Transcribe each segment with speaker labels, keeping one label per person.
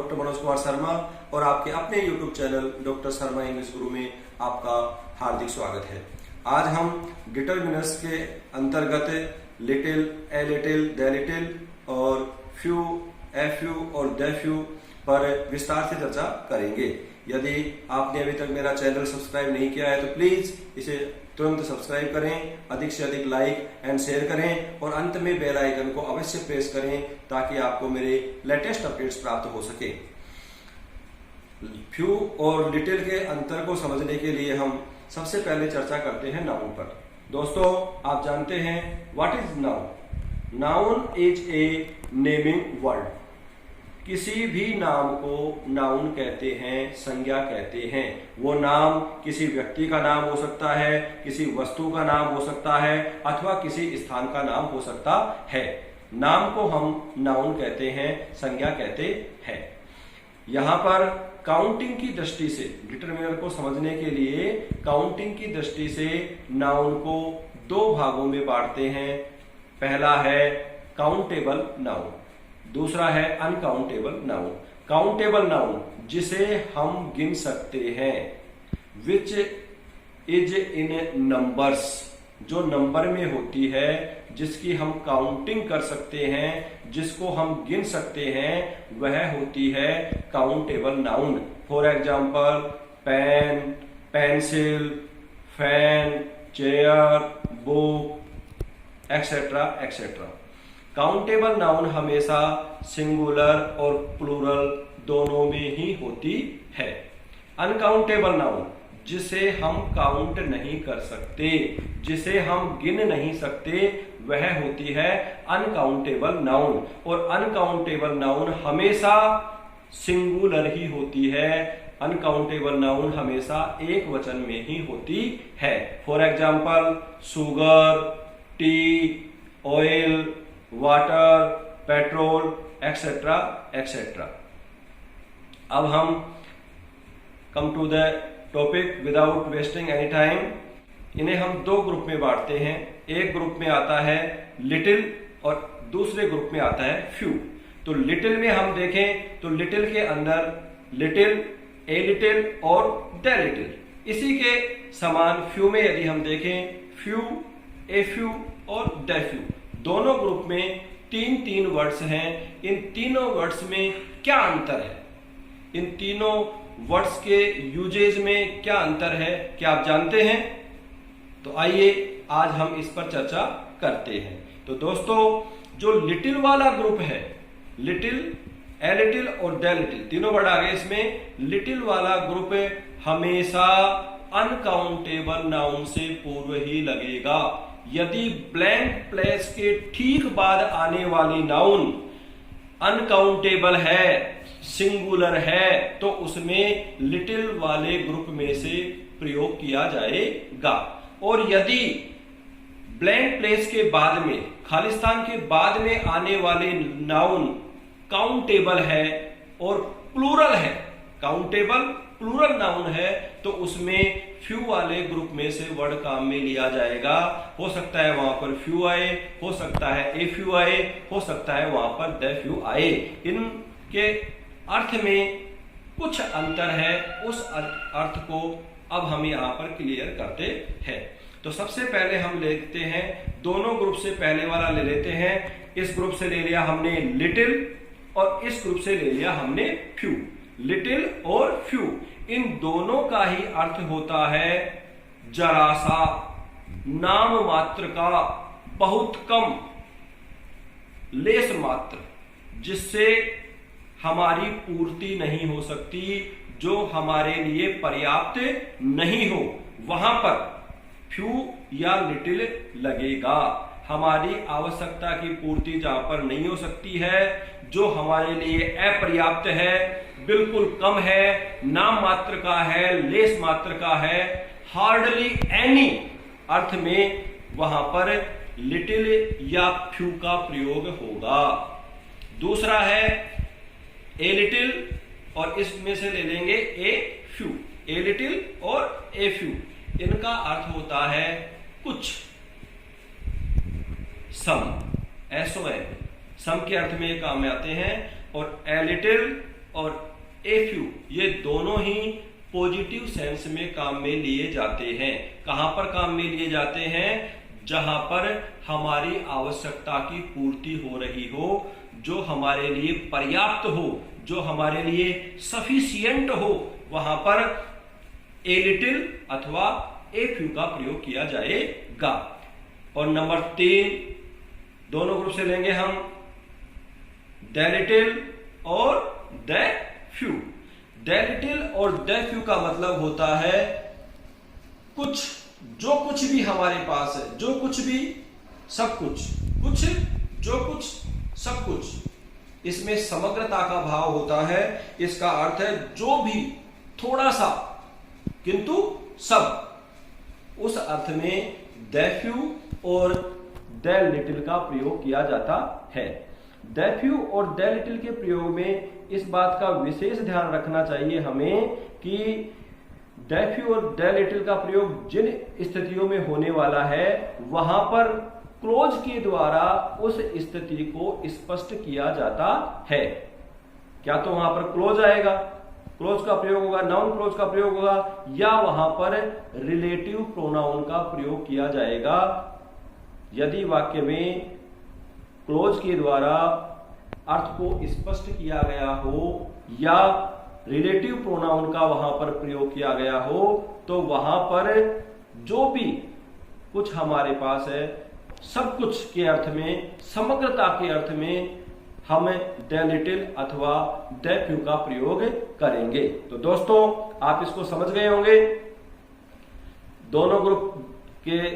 Speaker 1: Doctor Manoj Kumar Sharma और आपके अपने YouTube channel doctor Sharma English गुरु में आपका हार्दिक स्वागत है। आज हम डिटर्मिनर्स के अंतर्गत little, a little, the little और फ्यू, ए फ्यू और द फ्यू पर विस्तार से चर्चा करेंगे। यदि आपने अभी तक मेरा चैनल सब्सक्राइब नहीं किया है तो प्लीज इसे तुरंत सब्सक्राइब करें, अधिक से अधिक लाइक एंड शेयर करें और अंत में बेल आइकन को अवश्य प्रेस करें ताकि आपको मेरे लेटेस्ट अपडेट्स प्राप्त हो सके। फ्यू और लिटिल के अंतर को समझने के लिए हम सबसे पहले चर्चा करते हैं नाउन पर। दोस्तों, आप जानते हैं what is noun? Noun is a naming word. किसी भी नाम को नाउन कहते हैं, संज्ञा कहते हैं। वो नाम किसी व्यक्ति का नाम हो सकता है, किसी वस्तु का नाम हो सकता है अथवा किसी स्थान का नाम हो सकता है। नाम को हम नाउन कहते हैं, संज्ञा कहते हैं। यहाँ पर काउंटिंग की दृष्टि से, डिटरमिनर को समझने के लिए काउंटिंग की दृष्टि से नाउन को दो भागों में बांटते हैं। पहला है काउंटेबल नाउन, दूसरा है अनकाउंटेबल नाउन। काउंटेबल नाउन जिसे हम गिन सकते हैं, विच इज इन नंबर्स, जो नंबर में होती है, जिसकी हम काउंटिंग कर सकते हैं, जिसको हम गिन सकते हैं, वह होती है countable noun. For example pen, pencil, fan, chair, book etcetera etcetera. Countable noun हमेशा सिंगुलर और प्लूरल दोनों में ही होती है। अनकाउंटेबल नाउन जिसे हम काउंट नहीं कर सकते, जिसे हम गिन नहीं सकते, वह होती है अनकाउंटेबल नाउन। और अनकाउंटेबल नाउन हमेशा सिंगुलर ही होती है। अनकाउंटेबल नाउन हमेशा एक वचन में ही होती है। For example sugar, tea, oil, water, petrol etcetera etcetera. अब हम come to the topic without wasting any time. इन्हें हम दो ग्रुप में बांटते हैं। एक ग्रुप में आता है लिटिल और दूसरे ग्रुप में आता है फ्यू। तो लिटिल में हम देखें तो लिटिल के अंदर लिटिल, ए लिटिल और द लिटिल। इसी के समान फ्यू में यदि हम देखें फ्यू, ए फ्यू और द फ्यू। दोनों ग्रुप में तीन तीन वर्ड्स हैं। इन तीनों वर्ड्स में क्या अंतर है? इन तीनों वर्ड्स के यूजेज में क्या अंतर है, क्या आप जानते हैं? तो आइए आज हम इस पर चर्चा करते हैं। तो दोस्तों, जो लिटिल वाला ग्रुप है, लिटिल, ए लिटिल और द लिटिल, तीनों वर्ड आ गए इसमें। लिटिल वाला ग्रुप हमेशा अनकाउंटेबल नाउन से पूर्व ही लगेगा। यदि ब्लैंक प्लेस के ठीक बाद आने वाली नाउन अनकाउंटेबल है, सिंगुलर है, तो उसमें लिटिल वाले ग्रुप में से प्रयोग किया जाएगा। और यदि ब्लैंक प्लेस के बाद में, खालिस्तान के बाद में आने वाले नाउन काउंटेबल है और प्लूरल है, काउंटेबल प्लूरल नाउन है, तो उसमें फ्यू वाले ग्रुप में से वर्ड काम में लिया जाएगा। हो सकता है वहां पर फ्यू आए, हो सकता है ए फ्यू आए, हो सकता है वहां पर द फ्यू आए। इनके अर्थ में कुछ अंतर है, उस अर्थ को अब हम यहां पर क्लियर करते हैं। तो सबसे पहले हम लेते हैं, दोनों ग्रुप से पहले वाला ले लेते हैं। इस ग्रुप से ले लिया हमने लिटिल और इस ग्रुप से ले लिया हमने फ्यू। लिटिल और फ्यू, इन दोनों का ही अर्थ होता है जरा सा, नाम मात्र का, बहुत कम, लेस मात्र, जिससे हमारी पूर्ति नहीं हो सकती, जो हमारे लिए पर्याप्त नहीं हो, वहां पर फ्यू या लिटिल लगेगा। हमारी आवश्यकता की पूर्ति जहां पर नहीं हो सकती है, जो हमारे लिए अपर्याप्त है, बिल्कुल कम है, नाम मात्र का है, लेस मात्र का है, हार्डली एनी अर्थ में, वहां पर लिटिल या फ्यू का प्रयोग होगा। दूसरा है ए लिटिल और इसमें से ले लेंगे ए फ्यू। ए लिटिल और ए फ्यू, इनका अर्थ होता है कुछ, सम, एसओएम, सम के अर्थ में ये काम में आते हैं। और ए लिटिल और ए फ्यू ये दोनों ही पॉजिटिव सेंस में काम में लिए जाते हैं। कहां पर काम में लिए जाते हैं? जहां पर हमारी आवश्यकता की पूर्ति हो रही हो, जो हमारे लिए पर्याप्त हो, जो हमारे लिए सफिशिएंट हो, वहां पर ए लिटिल अथवा ए फ्यू का प्रयोग किया जाएगा। और नंबर 3 दोनों ग्रुप से लेंगे हम द लिटिल और द फ्यू। द लिटिल और द फ्यू का मतलब होता है कुछ, जो कुछ भी हमारे पास है, जो कुछ भी, सब कुछ, कुछ, जो कुछ, सब कुछ। इसमें समग्रता का भाव होता है। इसका अर्थ है जो भी, थोड़ा सा, किंतु सब। उस अर्थ में द फ्यू और द लिटिल का प्रयोग किया जाता है। द फ्यू और द लिटिल के प्रयोग में इस बात का विशेष ध्यान रखना चाहिए हमें कि द फ्यू और द लिटिल का प्रयोग जिन स्थितियों में होने वाला है वहां पर क्लोज के द्वारा उस स्थिति को स्पष्ट किया जाता है। क्या तो वहां पर क्लोज आएगा, क्लोज का प्रयोग होगा, नाउन क्लोज का प्रयोग होगा, या वहां पर रिलेटिव प्रोनाउन का प्रयोग किया जाएगा। यदि वाक्य में क्लोज के द्वारा अर्थ को स्पष्ट किया गया हो या रिलेटिव प्रोनाउन का वहां पर प्रयोग किया गया हो, तो वहां पर जो भी कुछ हमारे पास है, सब कुछ के अर्थ में, समग्रता के अर्थ में हम द लिटिल अथवा द फ्यू का प्रयोग करेंगे। तो दोस्तों आप इसको समझ गए होंगे। दोनों ग्रुप के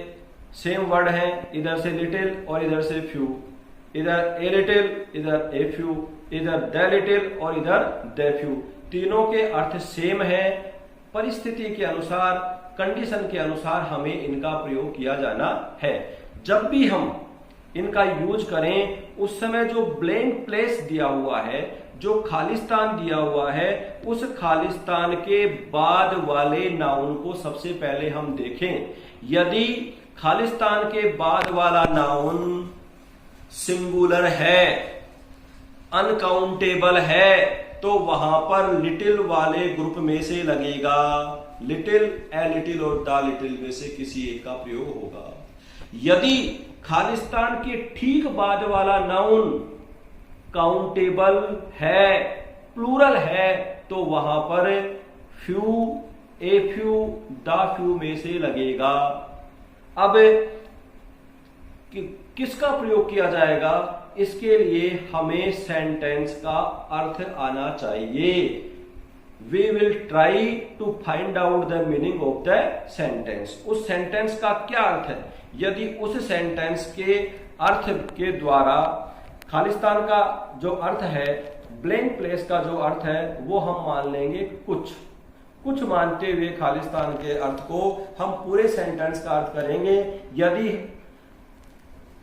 Speaker 1: सेम वर्ड हैं, इधर से लिटिल और इधर से फ्यू, इधर ए लिटिल, इधर ए फ्यू, इधर द लिटिल और इधर द फ्यू। तीनों के अर्थ सेम है। परिस्थिति के अनुसार, कंडीशन के अनुसार हमें इनका प्रयोग किया जाना है। जब भी हम इनका यूज करें उस समय जो ब्लैंक प्लेस दिया हुआ है, जो खालिस्तान दिया हुआ है, उस खालिस्तान के बाद वाले नाउन को सबसे पहले हम देखें। यदि खालिस्तान के बाद वाला नाउन सिंगुलर है, अनकाउंटेबल है, तो वहां पर लिटिल वाले ग्रुप में से लगेगा। लिटिल, ए लिटिल और द लिटिल में से किसी एक का प्रयोग होगा। यदि खालिस्तान के ठीक बाद वाला नाउन काउंटेबल है, प्लूरल है, तो वहां पर few, a few, the few में से लगेगा। अब किसका प्रयोग किया जाएगा? इसके लिए हमें सेंटेंस का अर्थ आना चाहिए। We will try to find out the meaning of the sentence. उस सेंटेंस का क्या अर्थ है? यदि उस सेंटेंस के अर्थ के द्वारा खालिस्तान का जो अर्थ है, ब्लैंक प्लेस का जो अर्थ है, वो हम मान लेंगे कुछ मानते हुए खालिस्तान के अर्थ को हम पूरे सेंटेंस का अर्थ करेंगे। यदि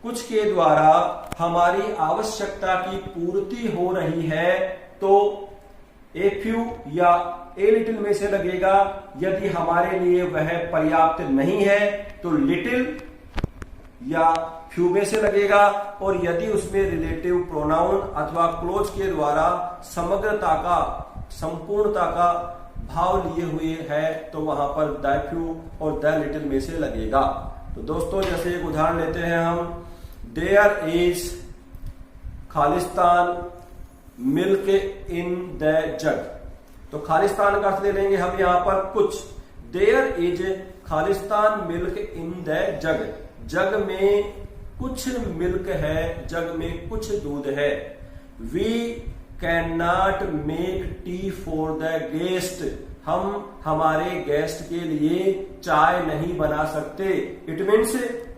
Speaker 1: कुछ के द्वारा हमारी आवश्यकता की पूर्ति हो रही है तो ए फ्यू या ए लिटिल में से लगेगा। यदि हमारे लिए वह पर्याप्त नहीं है तो लिटिल या फ्यू में से लगेगा। और यदि उसमें रिलेटिव प्रोनाउन अथवा क्लोज के द्वारा समग्रता का, संपूर्णता का भाव लिए हुए है तो वहां पर द फ्यू और द लिटिल में से लगेगा। तो दोस्तों जैसे एक उदाहरण लेते हैं हम, देयर इज खालिस्तान मिल्क इन द जग। तो खालिस्तान का अर्थ ले लेंगे हम यहां पर कुछ। देयर इज खालिस्तान milk in the jug. Jug में कुछ मिल्क है, जग में कुछ दूध है। We can not make tea for the guest. हम हमारे गेस्ट के लिए चाय नहीं बना सकते। इट मीन्स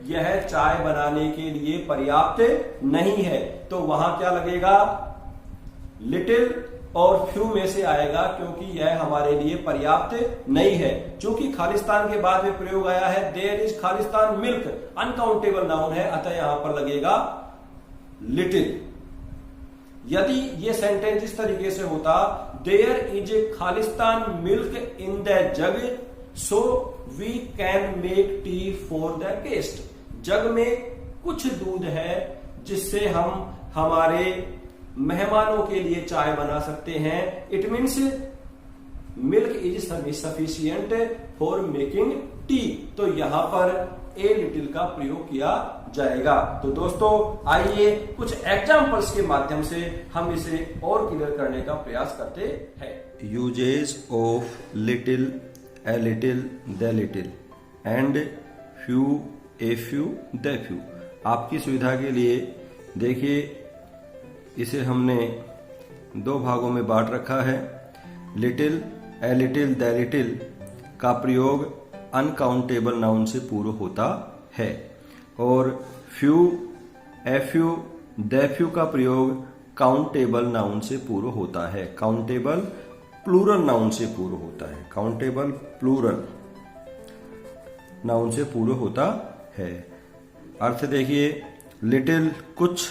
Speaker 1: यह चाय बनाने के लिए पर्याप्त नहीं है। तो वहां क्या लगेगा? लिटिल और फ्यू में से आएगा, क्योंकि यह हमारे लिए पर्याप्त नहीं है। क्योंकि खालिस्तान के बाद में प्रयोग आया है देयर इज खालिस्तान मिल्क, अनकाउंटेबल नाउन है, अतः यहां पर लगेगा लिटिल। यदि ये सेंटेंस इस तरीके से होता, देयर इज खालिस्तान milk in the jug so we can make tea for the guest. Jug में कुछ दूध है जिससे हम हमारे मेहमानों के लिए चाय बना सकते हैं। It means milk is sufficient for making tea. तो यहां पर ए लिटिल का प्रयोग किया जाएगा। तो दोस्तों आइए कुछ एग्जाम्पल्स के माध्यम से हम इसे और क्लियर करने का प्रयास करते हैं। Uses of little, a little, the little and few, a few, the few. आपकी सुविधा के लिए देखिए इसे हमने दो भागों में बांट रखा है। Little, a little, the little का प्रयोग अनकाउंटेबल नाउन से पूर्व होता है और few, a few, the few का प्रयोग काउंटेबल नाउन से पूर्व होता है। काउंटेबल प्लूरल नाउन से पूर्व होता है। काउंटेबल प्लूरल नाउन से पूर्व होता है। अर्थ देखिए, लिटिल कुछ,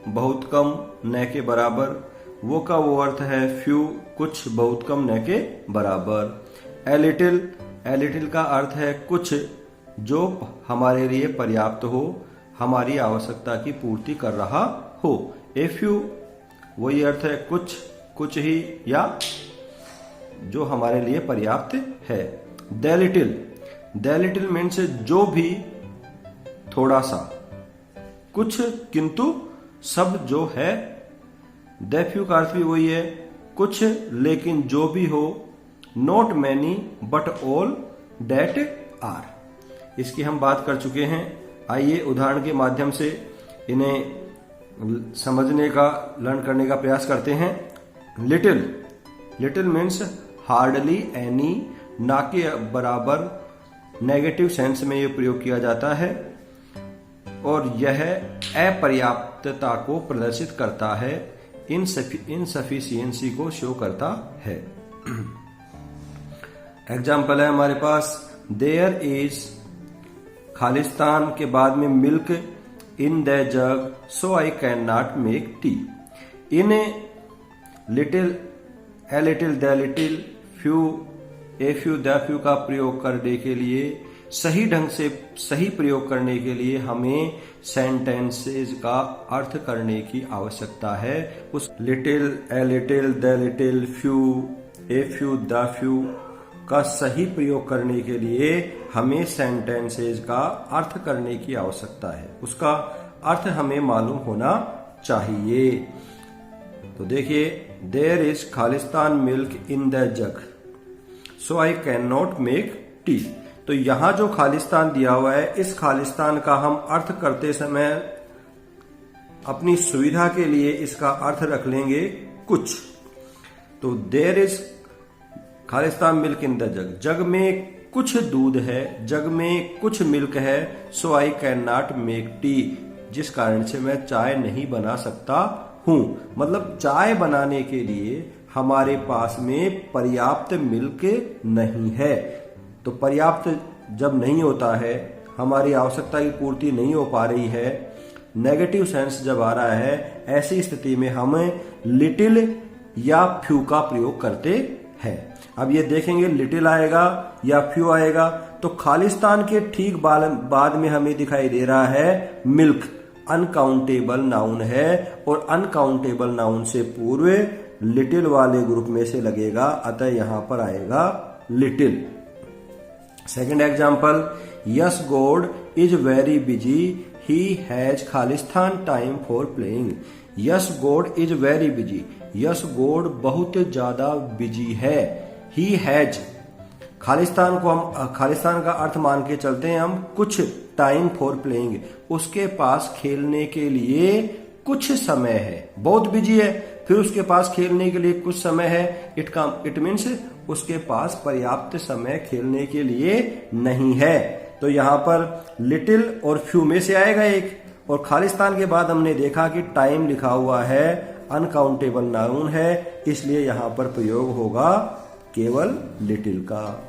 Speaker 1: बहुत कम, न के बराबर, वो का वो अर्थ है फ्यू कुछ, बहुत कम, न के बराबर। ए लिटिल, ए लिटिल का अर्थ है कुछ जो हमारे लिए पर्याप्त हो, हमारी आवश्यकता की पूर्ति कर रहा हो। ए फ्यू वही अर्थ है कुछ, कुछ ही, या जो हमारे लिए पर्याप्त है। The little, the little means जो भी, थोड़ा सा, कुछ किंतु सब जो है। द फ्यू का अर्थ भी वही है कुछ लेकिन जो भी हो। Not many but all that are. इसकी हम बात कर चुके हैं। आइए उदाहरण के माध्यम से इन्हें समझने का, लर्न करने का प्रयास करते हैं। Little, little means hardly any, ना के बराबर, नेगेटिव सेंस में यह प्रयोग किया जाता है और यह अपर्याप्तता को प्रदर्शित करता है, इनसफिशियंसी को शो करता है। एग्जाम्पल है हमारे पास, देयर इज, खालिस्तान के बाद में milk in the jug so I can not make T. In little, a little, the little, few, a few, the few का प्रयोग करने के लिए, सही ढंग से सही प्रयोग करने के लिए हमें सेंटेंसेस का अर्थ करने की आवश्यकता है। उस little, a little, the little, few, a few, the few का सही प्रयोग करने के लिए हमें सेंटेंसेस का अर्थ करने की आवश्यकता है। उसका अर्थ हमें मालूम होना चाहिए। तो देखिए, देयर इज खालिस्तान milk in the jug so I can not make tea. तो यहां जो खालिस्तान दिया हुआ है, इस खालिस्तान का हम अर्थ करते समय अपनी सुविधा के लिए इसका अर्थ रख लेंगे कुछ। तो देयर इज खालिस्तान milk in the jug, jug में कुछ दूध है, जग में कुछ मिल्क है। So I can not make tea, जिस कारण से मैं चाय नहीं बना सकता हूं। मतलब चाय बनाने के लिए हमारे पास में पर्याप्त मिल्क नहीं है। तो पर्याप्त जब नहीं होता है, हमारी आवश्यकता की पूर्ति नहीं हो पा रही है, नेगेटिव सेंस जब आ रहा है, ऐसी स्थिति में हम लिटिल या फ्यू का प्रयोग करते हैं। अब ये देखेंगे लिटिल आएगा या फ्यू आएगा। तो खालिस्तान के ठीक बाद में हमें दिखाई दे रहा है मिल्क, अनकाउंटेबल नाउन है और अनकाउंटेबल नाउन से पूर्व लिटिल वाले ग्रुप में से लगेगा, अतः यहां पर आएगा little. Second example, yes God is very busy, he has Khalistan time for playing. Yes God is very busy, yes God बहुत ज्यादा बिजी है। ही हैज, खालिस्तान को हम खालिस्तान का अर्थ मान के चलते हैं हम कुछ, टाइम फॉर प्लेइंग, उसके पास खेलने के लिए कुछ समय है। बहुत बिजी है, फिर उसके पास खेलने के लिए कुछ समय है। इट मीन्स उसके पास पर्याप्त समय खेलने के लिए नहीं है। तो यहां पर लिटिल और फ्यू में से आएगा एक, और खालिस्तान के बाद हमने देखा कि टाइम लिखा हुआ है, अनकाउंटेबल नाउन है, इसलिए यहां पर प्रयोग होगा केवल लिटिल का।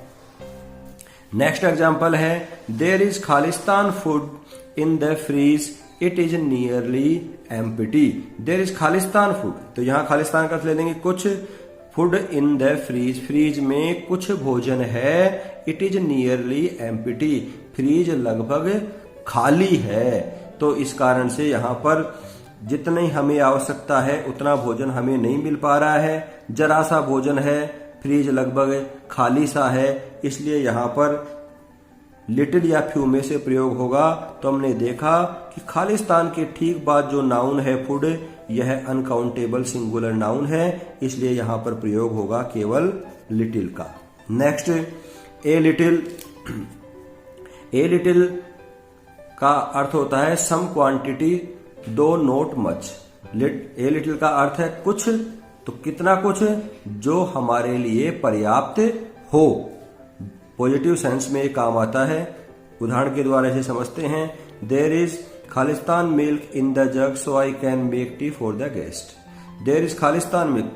Speaker 1: नेक्स्ट एग्जाम्पल है, देयर इज खालिस्तान food in the fridge, it is nearly empty. There is खालिस्तान फूड, तो यहां खालिस्तान का ले लेंगे कुछ, food in the fridge, fridge में कुछ भोजन है। It is nearly empty, fridge लगभग खाली है। तो इस कारण से यहां पर जितनी हमें आवश्यकता है उतना भोजन हमें नहीं मिल पा रहा है, जरा सा भोजन है, फ्रिज लगभग खाली सा है, इसलिए यहाँ पर लिटिल या फ्यू में से प्रयोग होगा। तो हमने देखा कि खालिस्तान के ठीक बाद जो नाउन है फूड, यह अनकाउंटेबल सिंगुलर नाउन है, इसलिए यहाँ पर प्रयोग होगा केवल लिटिल का। नेक्स्ट, ए लिटिल का अर्थ होता है सम क्वांटिटी दो नॉट मच। ए लिटिल का अर्थ है कुछ, तो कितना कुछ, जो हमारे लिए पर्याप्त हो। पॉजिटिव सेंस में एक काम आता है। उदाहरण के द्वारा इसे समझते हैं। देयर इज खालिस्तान milk in the jug so I can make tea for the guest. There is खालिस्तान milk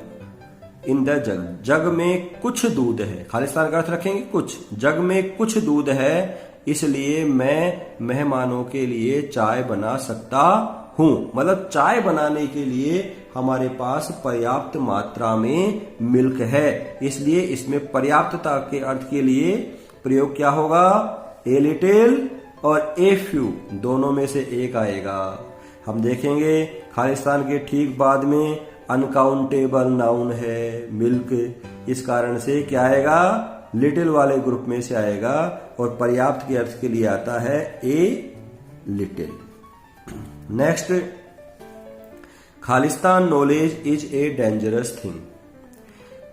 Speaker 1: in the jug, jug में कुछ दूध है। खालिस्तान का अर्थ रखेंगे कुछ, जग में कुछ दूध है, इसलिए मैं मेहमानों के लिए चाय बना सकता हूं। मतलब चाय बनाने के लिए हमारे पास पर्याप्त मात्रा में मिल्क है, इसलिए इसमें पर्याप्तता के अर्थ के लिए प्रयोग क्या होगा? ए लिटिल और ए फ्यू दोनों में से एक आएगा। हम देखेंगे खालिस्तान के ठीक बाद में अनकाउंटेबल नाउन है मिल्क, इस कारण से क्या आएगा? लिटिल वाले ग्रुप में से आएगा और पर्याप्त के अर्थ के लिए आता है a little. Next, Khalistan knowledge is a dangerous thing.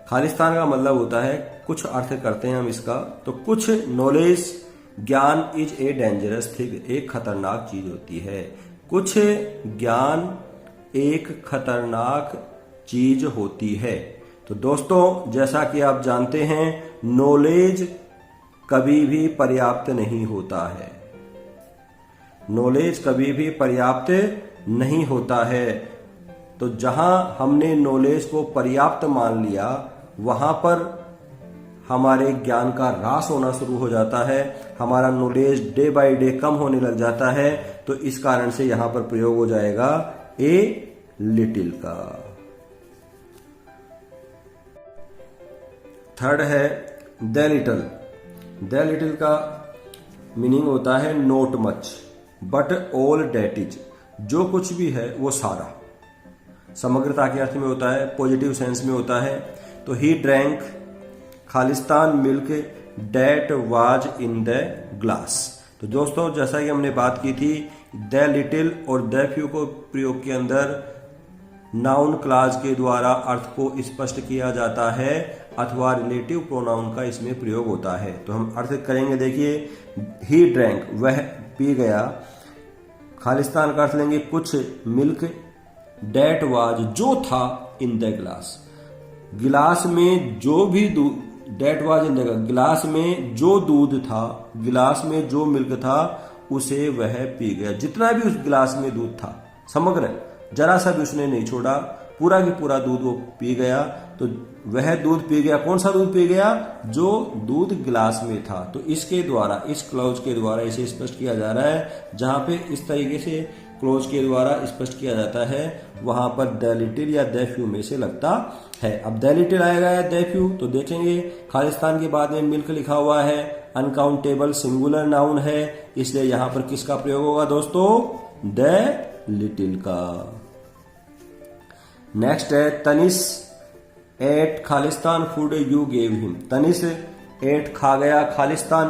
Speaker 1: Khalistan का मतलब होता है, कुछ अर्थ करते हैं हम इसका, तो कुछ नॉलेज ज्ञान इज ए डेंजरस थिंग, एक खतरनाक चीज होती है। कुछ ज्ञान एक खतरनाक चीज होती है। तो दोस्तों, जैसा कि आप जानते हैं, नॉलेज कभी भी पर्याप्त नहीं होता है। नॉलेज कभी भी पर्याप्त नहीं होता है। तो जहां हमने नॉलेज को पर्याप्त मान लिया, वहां पर हमारे ज्ञान का ह्रास होना शुरू हो जाता है, हमारा नॉलेज डे बाय डे कम होने लग जाता है। तो इस कारण से यहां पर प्रयोग हो जाएगा ए लिटिल का। थर्ड है द लिटिल। द लिटिल का मीनिंग होता है not much but all that is, जो कुछ भी है वो सारा। समग्रता के अर्थ में होता है, पॉजिटिव सेंस में होता है। तो ही ड्रैंक खालिस्तान milk that was in the glass. तो दोस्तों, जैसा कि हमने बात की थी, द लिटिल और द फ्यू को प्रयोग के अंदर नाउन क्लाज के द्वारा अर्थ को स्पष्ट किया जाता है अथवा रिलेटिव प्रोनाउन का इसमें प्रयोग होता है। तो हम अर्थ करेंगे, देखिए, ही ड्रैंक वह पी गया, खालिस्तान का अर्थ लेंगे कुछ, मिल्क, डेट वाज जो था, इन द ग्लास, गिलास में जो भी दूध, डेट वाज इन द, गिलास में जो दूध था, गिलास में जो मिल्क था, उसे वह पी गया। जितना भी उस गिलास में दूध था, समग्र, जरा सा भी उसने नहीं छोड़ा, पूरा की पूरा दूध वो पी गया। तो वह दूध पी गया, कौन सा दूध पी गया? जो दूध गिलास में था। तो इसके द्वारा, इस क्लॉज के द्वारा इसे स्पष्ट किया जा रहा है। जहां पे इस तरीके से क्लॉज के द्वारा स्पष्ट किया जाता है, वहां पर द लिटिल या द फ्यू में से लगता है। अब द लिटिल आएगा या द फ्यू, तो देखेंगे खालिस्तान के बाद में मिल्क लिखा हुआ है, अनकाउंटेबल सिंगुलर नाउन है, इसलिए यहां पर किसका प्रयोग होगा दोस्तों? द लिटिल का। नेक्स्ट है तनिष एट खालिस्तान food you gave him. Tanish ate खा गया, खालिस्तान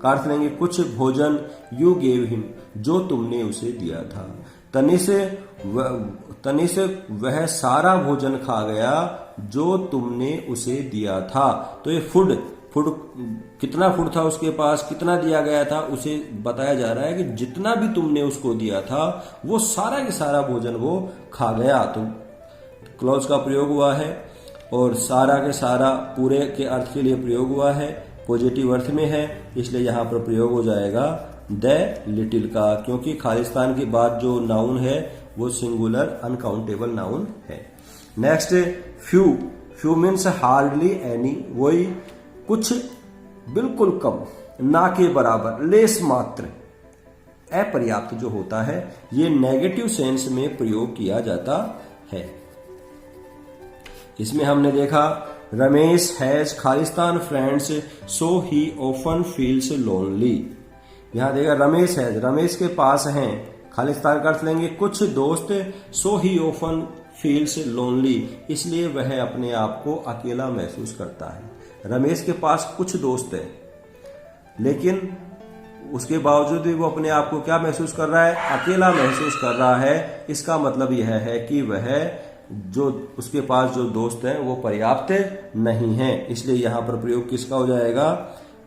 Speaker 1: का अर्थ लेंगे कुछ भोजन, यू गेव हिम जो तुमने उसे दिया था। तनिष वह सारा भोजन खा गया जो तुमने उसे दिया था। तो ये फूड कितना फूड था उसके पास, कितना दिया गया था, उसे बताया जा रहा है कि जितना भी तुमने उसको दिया था वो सारा के सारा भोजन वो खा गया। तो क्लॉज का प्रयोग हुआ है और सारा के सारा पूरे के अर्थ के लिए प्रयोग हुआ है, पॉजिटिव अर्थ में है, इसलिए यहां पर प्रयोग हो जाएगा द लिटिल का, क्योंकि खालिस्तान के बाद जो नाउन है वो सिंगुलर अनकाउंटेबल नाउन है। Next few. Few means hardly any, वही कुछ, बिल्कुल कम, ना के बराबर, लेस मात्र, अपर्याप्त जो होता है, ये नेगेटिव सेंस में प्रयोग किया जाता है। इसमें हमने देखा Ramesh has Khalistan friends so he often feels lonely. यहां देखा रमेश हैज, रमेश के पास हैं खालिस्तान का अर्थ लेंगे कुछ दोस्त, सो ही ऑफन फील्स लोनली, इसलिए वह अपने आप को अकेला महसूस करता है। रमेश के पास कुछ दोस्त है, लेकिन उसके बावजूद भी वो अपने आप को क्या महसूस कर रहा है? अकेला महसूस कर रहा है। इसका मतलब यह है कि वह जो उसके पास जो दोस्त हैं वो पर्याप्त नहीं है, इसलिए यहाँ पर प्रयोग किसका हो जाएगा?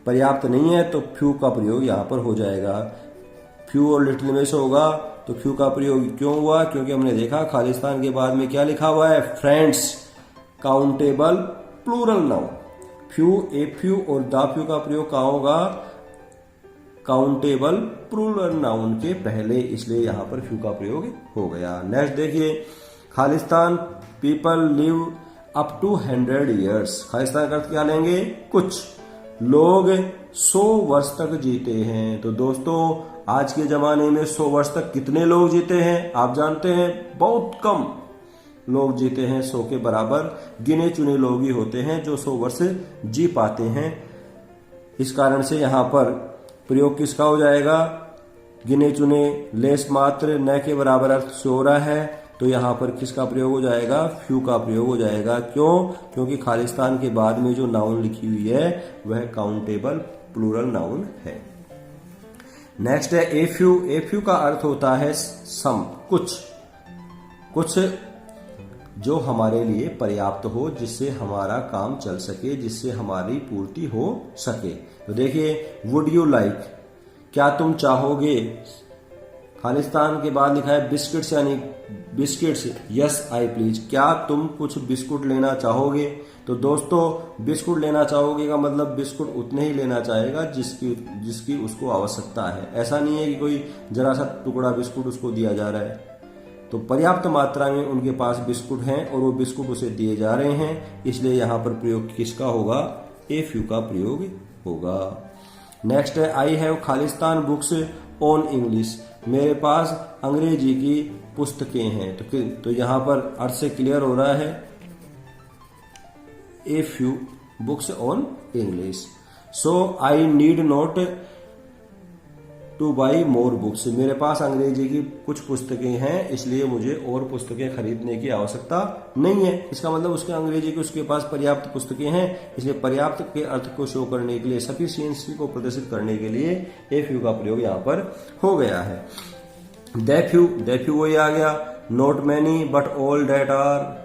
Speaker 1: पर्याप्त नहीं है तो फ्यू का प्रयोग यहाँ पर हो जाएगा। फ्यू और लिटिल में से होगा तो फ्यू का प्रयोग क्यों हुआ? क्योंकि हमने देखा खालिस्तान के बाद में क्या लिखा हुआ है? Friends, countable plural noun. Few, a few और द फ्यू का प्रयोग कहाँ होगा? काउंटेबल प्लूरल नाउन के पहले, इसलिए यहां पर फ्यू का प्रयोग हो गया। नेक्स्ट देखिए, खालिस्तान people live up to 100 years. खालिस्तान का अर्थ क्या लेंगे? कुछ लोग 100 वर्ष तक जीते हैं। तो दोस्तों आज के जमाने में 100 वर्ष तक कितने लोग जीते हैं? आप जानते हैं बहुत कम लोग जीते हैं। 100 के बराबर गिने चुने लोग ही होते हैं जो 100 वर्ष जी पाते हैं। इस कारण से यहां पर प्रयोग किसका हो जाएगा? गिने चुने, लेस मात्र, न के बराबर अर्थ से हो रहा है, तो यहां पर किसका प्रयोग हो जाएगा? फ्यू का प्रयोग हो जाएगा। क्यों? क्योंकि खालिस्तान के बाद में जो नाउन लिखी हुई है वह काउंटेबल प्लूरल नाउन है। नेक्स्ट है ए फ्यू। ए फ्यू का अर्थ होता है सम, कुछ जो हमारे लिए पर्याप्त हो, जिससे हमारा काम चल सके, जिससे हमारी पूर्ति हो सके। तो देखिए, वुड यू लाइक, क्या तुम चाहोगे? खालिस्तान के बाद लिखा है बिस्किट्स, यानी बिस्किट्स, यस आई प्लीज, क्या तुम कुछ बिस्कुट लेना चाहोगे? तो दोस्तों बिस्कुट लेना चाहोगे का मतलब बिस्कुट उतने ही लेना चाहेगा जिसकी उसको आवश्यकता है। ऐसा नहीं है कि कोई जरा सा टुकड़ा बिस्कुट उसको दिया जा रहा है। तो पर्याप्त मात्रा में उनके पास बिस्कुट हैं और वो बिस्कुट उसे दिए जा रहे हैं, इसलिए यहां पर प्रयोग किसका होगा? ए फ्यू का प्रयोग होगा। नेक्स्ट है I have Khalistan books on English. मेरे पास अंग्रेजी की पुस्तकें हैं। तो यहां पर अर्थ से क्लियर हो रहा है a few books on English. So I need not two by more books. मेरे पास अंग्रेजी की कुछ पुस्तकें हैं, इसलिए मुझे और पुस्तकें खरीदने की आवश्यकता नहीं है। इसका मतलब उसके अंग्रेजी की उसके पास पर्याप्त पुस्तकें हैं, इसलिए पर्याप्त के अर्थ को शो करने के लिए, सफिशिएंसी को प्रदर्शित करने के लिए ए फ्यू का प्रयोग यहाँ पर हो गया है। दे फ्यू वही आ गया। Not many but all that are,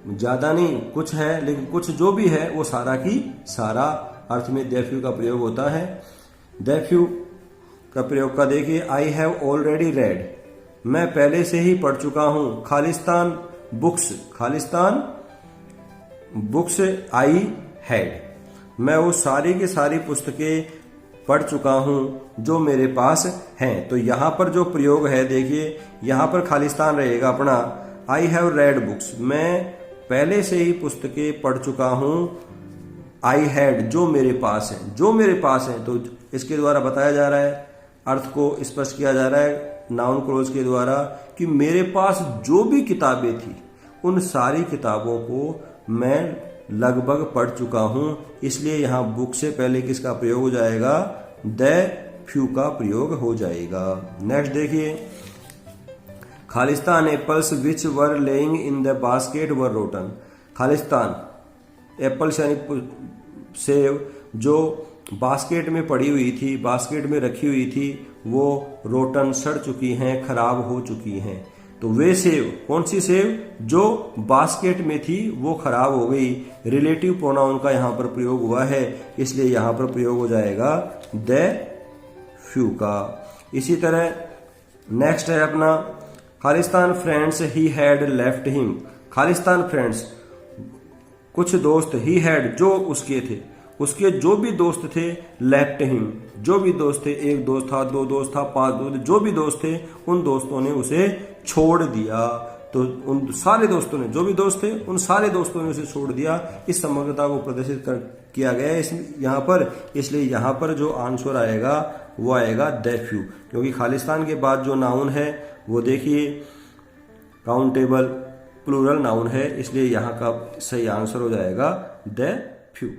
Speaker 1: ज्यादा नहीं, कुछ है, लेकिन कुछ जो भी है वो सारा की सारा अर्थ में दे फ्यू का प्रयोग होता है। दे फ्यू का प्रयोग का देखिए, आई हैव ऑलरेडी रेड, मैं पहले से ही पढ़ चुका हूं। खालिस्तान बुक्स आई हैड, मैं वो सारी की सारी पुस्तकें पढ़ चुका हूं जो मेरे पास हैं। तो यहां पर जो प्रयोग है देखिए, यहां पर खालिस्तान रहेगा अपना आई हैव रेड बुक्स, मैं पहले से ही पुस्तकें पढ़ चुका हूं। आई हैड, जो मेरे पास है, तो इसके द्वारा बताया जा रहा है, अर्थ को स्पष्ट किया जा रहा है नाउन क्लोज के द्वारा कि मेरे पास जो भी किताबें थी उन सारी किताबों को मैं लगभग पढ़ चुका हूं, इसलिए यहां बुक से पहले किसका प्रयोग हो जाएगा? द फ्यू का प्रयोग हो जाएगा। नेक्स्ट देखिए, Khalistan apples which were laying in the basket were rotten. Khalistan apples यानी सेब जो बास्केट में पड़ी हुई थी, बास्केट में रखी हुई थी, वो रोटन, सड़ चुकी हैं, खराब हो चुकी हैं। तो वे सेब, कौन सी सेब? जो बास्केट में थी वो खराब हो गई। रिलेटिव प्रोनाउन का यहां पर प्रयोग हुआ है, इसलिए यहां पर प्रयोग हो जाएगा द फ्यू का। इसी तरह नेक्स्ट है अपना Khalistan friends he had left him. Khalistan friends, कुछ दोस्त, ही हैड जो उसके थे, उसके जो भी दोस्त थे, लेफ्ट हिम, जो भी दोस्त थे, एक दोस्त था, दो दोस्त था, 5 दोस्त, जो भी दोस्त थे उन दोस्तों ने उसे छोड़ दिया। तो उन सारे दोस्तों ने, जो भी दोस्त थे उन सारे दोस्तों ने उसे छोड़ दिया। इस समग्रता को प्रदर्शित किया गया है यहाँ पर, इसलिए यहाँ पर जो आंसर आएगा वो आएगा द फ्यू, क्योंकि खालिस्तान के बाद जो नाउन है वो देखिए काउंटेबल प्लूरल नाउन है, इसलिए यहाँ का सही आंसर हो जाएगा द फ्यू।